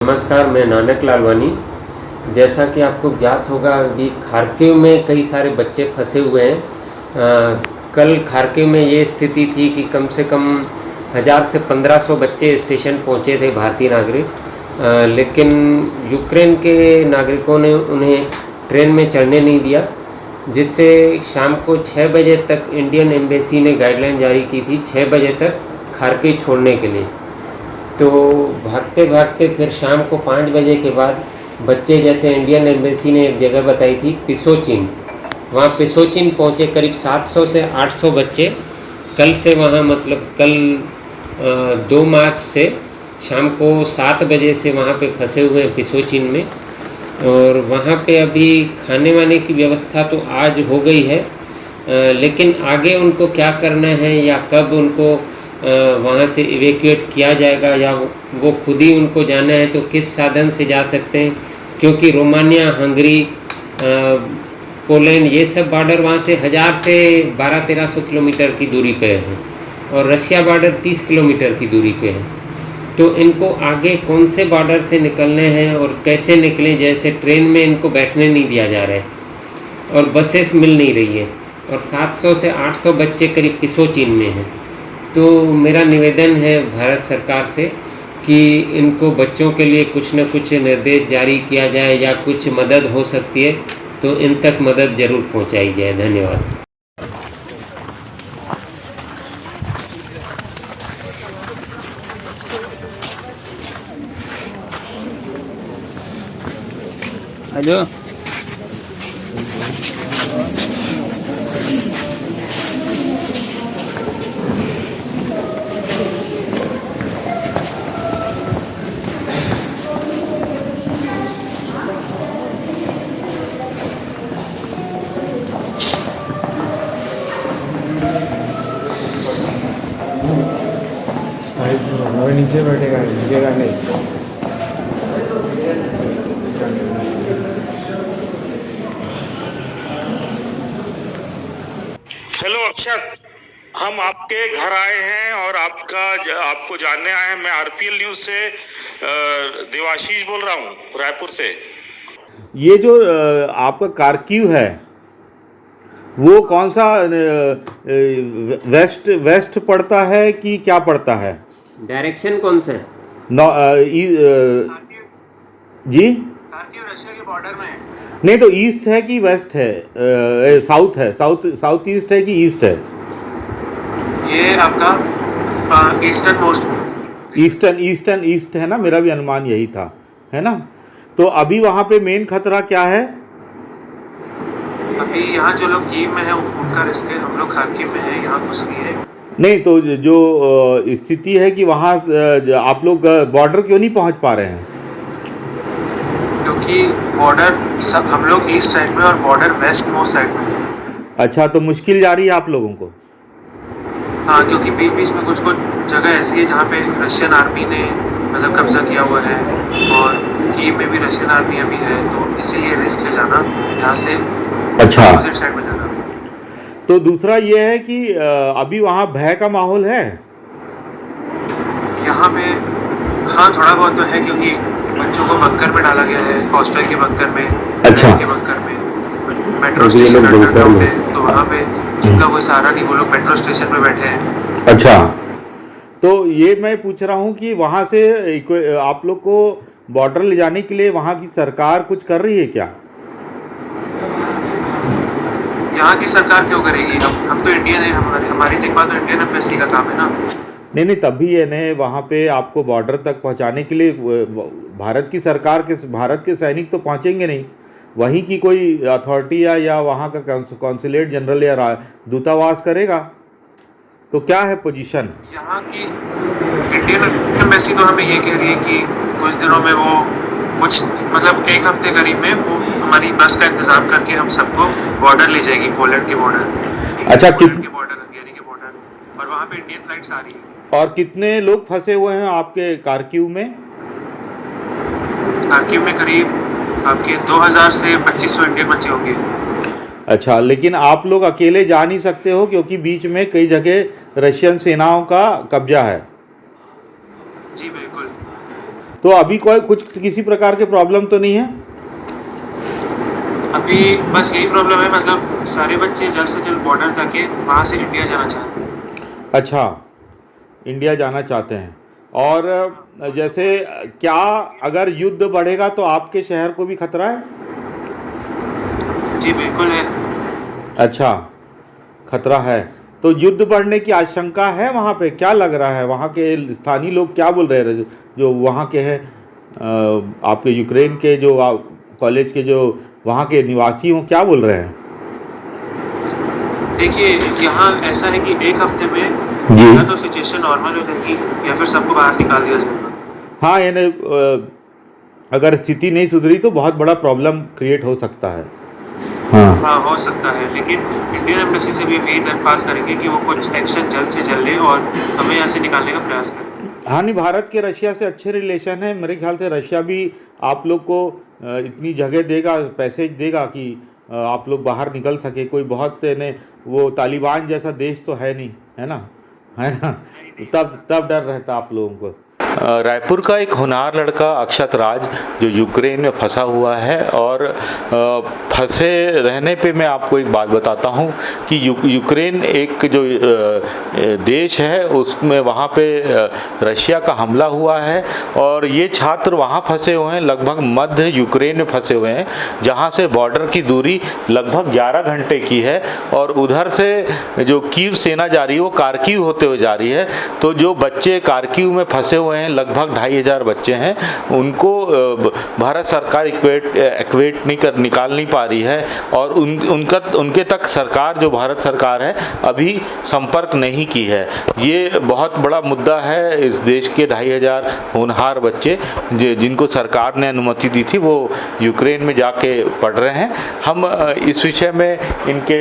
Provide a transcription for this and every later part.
नमस्कार, मैं नानक लालवानी। जैसा कि आपको ज्ञात होगा, अभी खार्किव में कई सारे बच्चे फंसे हुए हैं। कल खार्किव में ये स्थिति थी कि कम से कम 1000 से 1500 बच्चे स्टेशन पहुँचे थे, भारतीय नागरिक। लेकिन यूक्रेन के नागरिकों ने उन्हें ट्रेन में चढ़ने नहीं दिया, जिससे शाम को 6 बजे तक इंडियन एम्बेसी ने गाइडलाइन जारी की थी 6 बजे तक खार्किव छोड़ने के लिए। तो भागते भागते फिर शाम को 5 बजे के बाद बच्चे, जैसे इंडियन एम्बेसी ने एक जगह बताई थी पिसोचिन, वहाँ पिसोचिन पहुँचे। करीब 700 से 800 बच्चे कल से वहाँ, मतलब कल 2 मार्च से शाम को 7 बजे से वहाँ पे फंसे हुए हैं पिसोचिन में। और वहाँ पे अभी खाने वाने की व्यवस्था तो आज हो गई है, लेकिन आगे उनको क्या करना है या कब उनको वहाँ से इवैक्यूएट किया जाएगा या वो खुद ही उनको जाना है, तो किस साधन से जा सकते हैं, क्योंकि रोमानिया, हंगरी, पोलैंड, ये सब बॉर्डर वहाँ से 1000 से 1200-1300 किलोमीटर की दूरी पे है और रशिया बॉर्डर 30 किलोमीटर की दूरी पे है। तो इनको आगे कौन से बॉर्डर से निकलने हैं और कैसे निकलें, जैसे ट्रेन में इनको बैठने नहीं दिया जा रहा है और बसेस मिल नहीं रही है, और 700 से 800 बच्चे करीब पिसोचिन में हैं। तो मेरा निवेदन है भारत सरकार से कि इनको, बच्चों के लिए कुछ न कुछ निर्देश जारी किया जाए या कुछ मदद हो सकती है तो इन तक मदद ज़रूर पहुंचाई जाए। धन्यवाद। हेलो। नीचे बैठेगा, झुकेगा नहीं। हेलो अक्षत, हम आपके घर आए हैं और आपको जानने आए हैं। मैं आरपीएल न्यूज से देवाशीष बोल रहा हूँ, रायपुर से। ये जो आपका खार्किव है, वो कौन सा वेस्ट पड़ता है कि क्या पड़ता है? डायरेक्शन कौन सा है? जी, खार्किव रशिया के बॉर्डर में है। नहीं तो ईस्ट है कि वेस्ट है, साउथ है, साउथ ईस्ट है कि ईस्ट है? ये आपका ईस्टर्न मोस्ट, ईस्ट है ना, मेरा भी अनुमान यही था, है ना? तो अभी वहाँ पे मेन खतरा क्या है? अभी यहाँ जो लोग कीव में है उनका रिस्क है, हम लोग खार्किव में है, यहाँ कुछ नहीं है। नहीं, तो जो स्थिति है कि वहाँ आप लोग बॉर्डर क्यों नहीं पहुँच पा रहे हैं? क्योंकि बॉर्डर सब, हम लोग ईस्ट साइड में और बॉर्डर वेस्ट मोस्ट साइड में। अच्छा, तो मुश्किल जा रही है आप लोगों को? हाँ, क्योंकि बीच बीच में कुछ जगह ऐसी है जहाँ पे रशियन आर्मी ने मतलब कब्जा किया हुआ है और कीव में भी रशियन आर्मी अभी है, तो इसीलिए रिस्क है जाना यहाँ से। अच्छा, अपोजिट साइड में जाना। तो दूसरा ये है कि अभी वहाँ भय का माहौल है यहाँ पे? हाँ, थोड़ा बहुत तो है, क्योंकि बच्चों को बंकर में डाला गया है, हॉस्टल के बंकर में, अच्छा, के बंकर में, मेट्रो स्टेशन अंडरग्राउंड है, तो वहाँ पे जिनका कोई सहारा नहीं, वो लोग मेट्रो स्टेशन में बैठे हैं। अच्छा, तो ये मैं पूछ रहा हूँ कि वहाँ से आप लोग को बॉर्डर ले जाने के लिए वहाँ की सरकार कुछ कर रही है क्या? यहाँ की सरकार क्यों करेगी? हम तो इंडियन है, हमारी देखभाल तो इंडियन एम्बेसी का काम है ना। नहीं, तब भी है ना, वहाँ पे आपको बॉर्डर तक पहुँचाने के लिए भारत की सरकार के, भारत के सैनिक तो पहुँचेंगे नहीं, वहीं की कोई अथॉरिटी या वहाँ का कॉन्सुलेट जनरल या दूतावास करेगा। तो क्या है पोजीशन यहाँ की? इंडियन एम्बेसी तो हमें ये कह रही है कि कुछ दिनों में वो कुछ, मतलब 1 हफ्ते करीब में वो हमारी बस का इंतजाम करके हम सबको बॉर्डर ले जाएगी, पोलैंड के बॉर्डर। अच्छा, पोलैंड के बॉर्डर, हंगेरी के बॉर्डर, और वहाँ पे इंडियन फ्लाइट्स आ रही है। और कितने लोग फंसे हुए हैं आपके खार्किव में? खार्किव में करीब आपके 2000 से 2500 इंडियन बच्चे होंगे। अच्छा, लेकिन आप लोग अकेले जा नहीं सकते हो क्योंकि बीच में कई जगह रशियन सेनाओं का कब्जा है। जी बिल्कुल। तो अभी कोई कुछ किसी प्रकार के प्रॉब्लम तो नहीं है? अभी बस यही प्रॉब्लम है, मतलब सारे बच्चे जल्द से जल्द बॉर्डर जाके वहाँ से इंडिया जाना चाहते हैं। अच्छा, इंडिया जाना चाहते हैं। और जैसे क्या अगर युद्ध बढ़ेगा तो आपके शहर को भी खतरा है? जी बिल्कुल है। अच्छा, खतरा है। तो युद्ध बढ़ने की आशंका है वहाँ पे? क्या लग रहा है वहाँ के स्थानीय लोग क्या बोल रहे हैं, जो वहाँ के हैं, आपके यूक्रेन के जो कॉलेज के जो वहाँ के निवासी हों, क्या बोल रहे हैं? देखिए यहाँ ऐसा है कि एक हफ्ते में या तो सिचुएशन नॉर्मल हो जाएगी या फिर सबको बाहर निकाल दिया जाएगा। हाँ, यानी अगर स्थिति नहीं सुधरी तो बहुत बड़ा प्रॉब्लम क्रिएट हो सकता है। हाँ हो सकता है, लेकिन इंडियन एम्बेसी से भी हम यही दरख्वास्त करेंगे कि वो कुछ एक्शन जल्द से जल्द ले और हमें यहाँ से निकालने का प्रयास करें। हाँ, नहीं, भारत के रशिया से अच्छे रिलेशन है। मेरे ख्याल से रशिया भी आप लोग को इतनी जगह देगा, पैसेज देगा कि आप लोग बाहर निकल सके। कोई बहुत ने वो तालिबान जैसा देश तो है नहीं, है ना, है ना, तो तब डर रहता आप लोगों को। रायपुर का एक होनहार लड़का अक्षत राज जो यूक्रेन में फंसा हुआ है, और फंसे रहने पे मैं आपको एक बात बताता हूँ कि यूक्रेन एक जो देश है उसमें वहाँ पे रशिया का हमला हुआ है, और ये छात्र वहाँ फंसे हुए हैं, लगभग मध्य यूक्रेन में फंसे हुए हैं, जहाँ से बॉर्डर की दूरी लगभग 11 घंटे की है, और उधर से जो कीव सेना जा रही है वो कारकीव होते हुए जा रही है। तो जो बच्चे कारकीव में फंसे हुए हैं, लगभग 2500 बच्चे हैं, उनको भारत सरकार इक्वेट निकाल नहीं पा रही है, और उनके तक सरकार, जो भारत सरकार है, अभी संपर्क नहीं की है। ये बहुत बड़ा मुद्दा है। इस देश के 2500 होनहार बच्चे जिनको सरकार ने अनुमति दी थी वो यूक्रेन में जाके पढ़ रहे हैं। हम इस विषय में इनके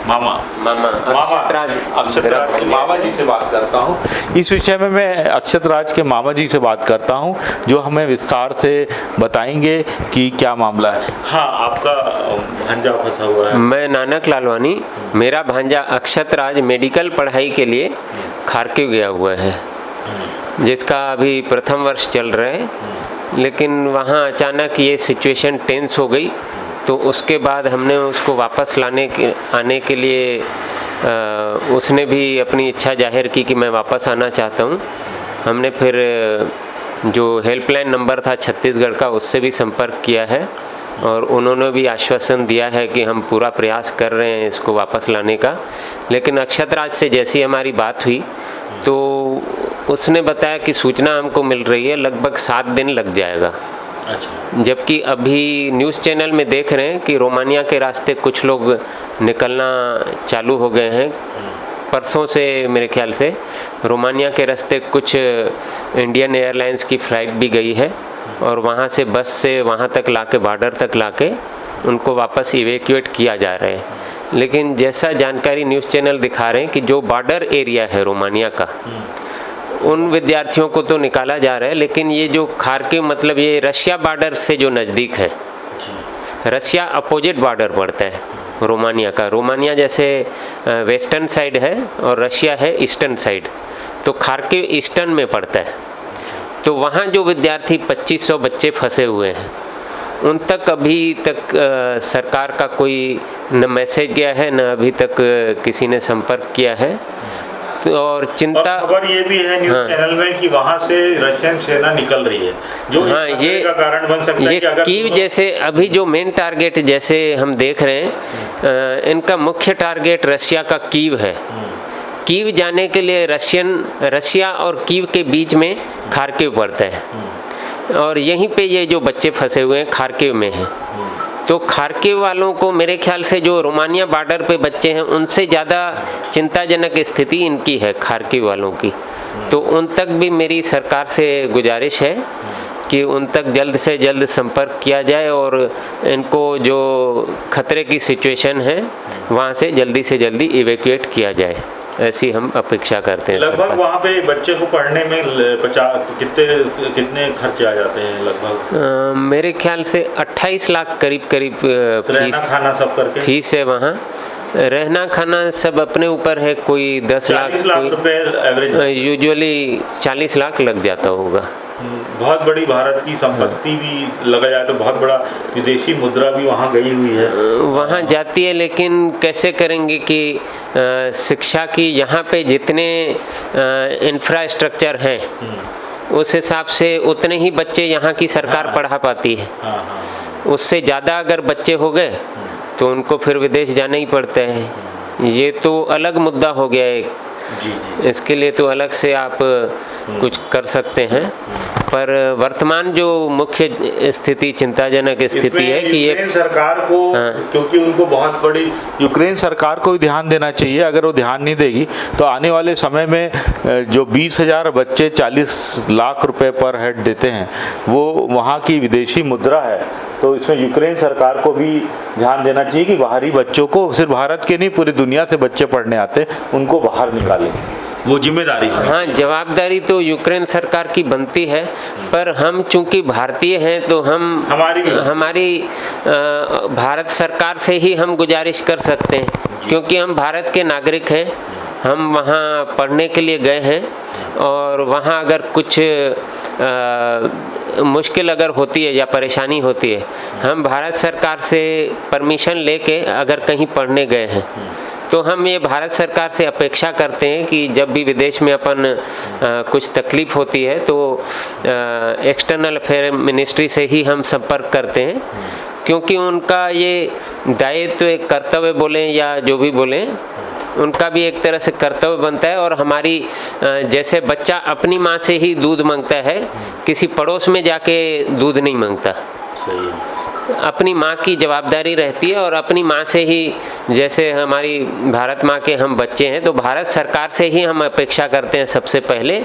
मामा अक्षत राज के मामा जी से बात करता हूँ। इस विषय में मैं अक्षत राज के मामा जी से बात करता हूँ, जो हमें विस्तार से बताएंगे कि क्या मामला है। हाँ, आपका भांजा फंसा हुआ है। मैं नानक लालवानी, मेरा भांजा अक्षत राज मेडिकल पढ़ाई के लिए खारकिव गया हुआ है, जिसका अभी प्रथम वर्ष चल रहा है। लेकिन वहाँ अचानक ये सिचुएशन टेंस हो गई, तो उसके बाद हमने उसको वापस आने के लिए उसने भी अपनी इच्छा जाहिर की कि मैं वापस आना चाहता हूँ। हमने फिर जो हेल्पलाइन नंबर था छत्तीसगढ़ का, उससे भी संपर्क किया है, और उन्होंने भी आश्वासन दिया है कि हम पूरा प्रयास कर रहे हैं इसको वापस लाने का। लेकिन अक्षत राज से जैसी हमारी बात हुई तो उसने बताया कि सूचना हमको मिल रही है लगभग 7 दिन लग जाएगा। अच्छा। जबकि अभी न्यूज़ चैनल में देख रहे हैं कि रोमानिया के रास्ते कुछ लोग निकलना चालू हो गए हैं। परसों से मेरे ख्याल से रोमानिया के रास्ते कुछ इंडियन एयरलाइंस की फ़्लाइट भी गई है, और वहाँ से बस से वहाँ तक लाके, बॉर्डर तक लाके उनको वापस इवैक्यूएट किया जा रहा है। लेकिन जैसा जानकारी न्यूज़ चैनल दिखा रहे हैं कि जो बॉर्डर एरिया है रोमानिया का, उन विद्यार्थियों को तो निकाला जा रहा है, लेकिन ये जो खारकिव, मतलब ये रशिया बॉर्डर से जो नज़दीक है, रशिया अपोजिट बॉर्डर पड़ता है रोमानिया का। रोमानिया जैसे वेस्टर्न साइड है और रशिया है ईस्टर्न साइड, तो खारकिव ईस्टर्न में पड़ता है। तो वहाँ जो विद्यार्थी 2500 बच्चे फंसे हुए हैं, उन तक अभी तक सरकार का कोई न मैसेज गया है, न अभी तक किसी ने संपर्क किया है। तो और चिंता, और खबर ये भी है न्यूज़ चैनल में कि वहाँ से रशियन सेना निकल रही है, जो ये का कारण बन सकता है कि अगर कीव जैसे अभी जो मेन टारगेट जैसे हम देख रहे हैं, इनका मुख्य टारगेट रशिया का कीव है। कीव जाने के लिए रशिया और कीव के बीच में खारकिव पड़ता है, और यहीं पे ये जो बच्चे फंसे हुए हैं खारकिव में हैं। तो खारकिव वालों को मेरे ख्याल से जो रोमानिया बॉर्डर पे बच्चे हैं, उनसे ज़्यादा चिंताजनक स्थिति इनकी है खारकिव वालों की। तो उन तक भी मेरी सरकार से गुजारिश है कि उन तक जल्द से जल्द संपर्क किया जाए, और इनको जो खतरे की सिचुएशन है वहाँ से जल्दी इवैक्यूएट किया जाए, ऐसी हम अपेक्षा करते हैं। लगभग वहाँ पे बच्चे को पढ़ने में कितने खर्चे आ जाते हैं लगभग? मेरे ख्याल से 28 लाख करीब रहना खाना सब करके फीस है वहाँ। रहना खाना सब अपने ऊपर है, कोई 10 लाख रुपए एवरेज, यूजुअली 40 लाख लग जाता होगा। बहुत बड़ी भारत की संपत्ति भी लगा जाए तो बहुत बड़ा विदेशी मुद्रा भी वहाँ गई हुई है। वहाँ जाती है, लेकिन कैसे करेंगे कि शिक्षा की यहाँ पे जितने इंफ्रास्ट्रक्चर हैं उस हिसाब से उतने ही बच्चे यहाँ की सरकार पढ़ा पाती है। उससे ज़्यादा अगर बच्चे हो गए तो उनको फिर विदेश जाना ही पड़ता है। ये तो अलग मुद्दा हो गया है, इसके लिए तो अलग से आप कुछ कर सकते हैं। पर वर्तमान जो मुख्य स्थिति चिंताजनक स्थिति है कि ये सरकार को, क्योंकि उनको बहुत बड़ी यूक्रेन सरकार को ध्यान देना चाहिए। अगर वो ध्यान नहीं देगी तो आने वाले समय में जो 20,000 बच्चे 40 लाख रुपए पर हेड देते हैं वो वहाँ की विदेशी मुद्रा है। तो इसमें यूक्रेन सरकार को भी ध्यान देना चाहिए कि बाहरी बच्चों को, सिर्फ भारत के नहीं पूरी दुनिया से बच्चे पढ़ने आते, उनको बाहर निकालें। वो जिम्मेदारी है। हाँ, जवाबदारी तो यूक्रेन सरकार की बनती है, पर हम चूंकि भारतीय हैं तो हमारी भारत सरकार से ही हम गुजारिश कर सकते हैं, क्योंकि हम भारत के नागरिक हैं। हम वहाँ पढ़ने के लिए गए हैं और वहाँ अगर कुछ मुश्किल अगर होती है या परेशानी होती है, हम भारत सरकार से परमिशन लेके अगर कहीं पढ़ने गए हैं तो हम ये भारत सरकार से अपेक्षा करते हैं कि जब भी विदेश में अपन कुछ तकलीफ़ होती है तो एक्सटर्नल अफेयर मिनिस्ट्री से ही हम संपर्क करते हैं, क्योंकि उनका ये दायित्व, एक कर्तव्य बोलें या जो भी बोलें, उनका भी एक तरह से कर्तव्य बनता है। और हमारी जैसे बच्चा अपनी माँ से ही दूध मांगता है, किसी पड़ोस में जाके दूध नहीं मांगता। सही है। अपनी माँ की जवाबदारी रहती है और अपनी माँ से ही, जैसे हमारी भारत माँ के हम बच्चे हैं तो भारत सरकार से ही हम अपेक्षा करते हैं सबसे पहले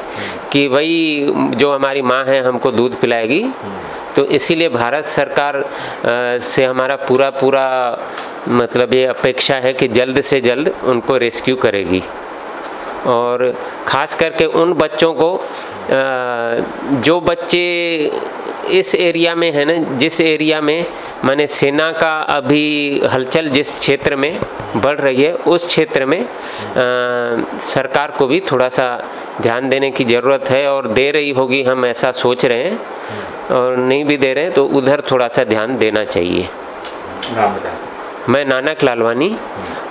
कि वही जो हमारी माँ है हमको दूध पिलाएगी। तो इसीलिए भारत सरकार से हमारा पूरा मतलब ये अपेक्षा है कि जल्द से जल्द उनको रेस्क्यू करेगी। और ख़ास करके उन बच्चों को जो बच्चे इस एरिया में है ना, जिस एरिया में माने सेना का अभी हलचल जिस क्षेत्र में बढ़ रही है, उस क्षेत्र में सरकार को भी थोड़ा सा ध्यान देने की ज़रूरत है, और दे रही होगी, हम ऐसा सोच रहे हैं। और नहीं भी दे रहे हैं तो उधर थोड़ा सा ध्यान देना चाहिए। मैं नानक लालवानी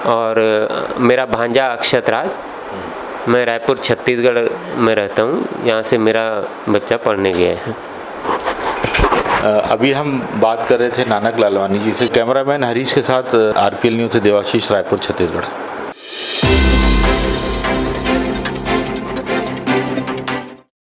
और मेरा भांजा अक्षत राज, मैं रायपुर छत्तीसगढ़ में रहता हूँ। यहाँ से मेरा बच्चा पढ़ने गया है। अभी हम बात कर रहे थे नानक लालवानी जी से। कैमरामैन हरीश के साथ RPL न्यूज़ से देवाशीष, रायपुर छत्तीसगढ़।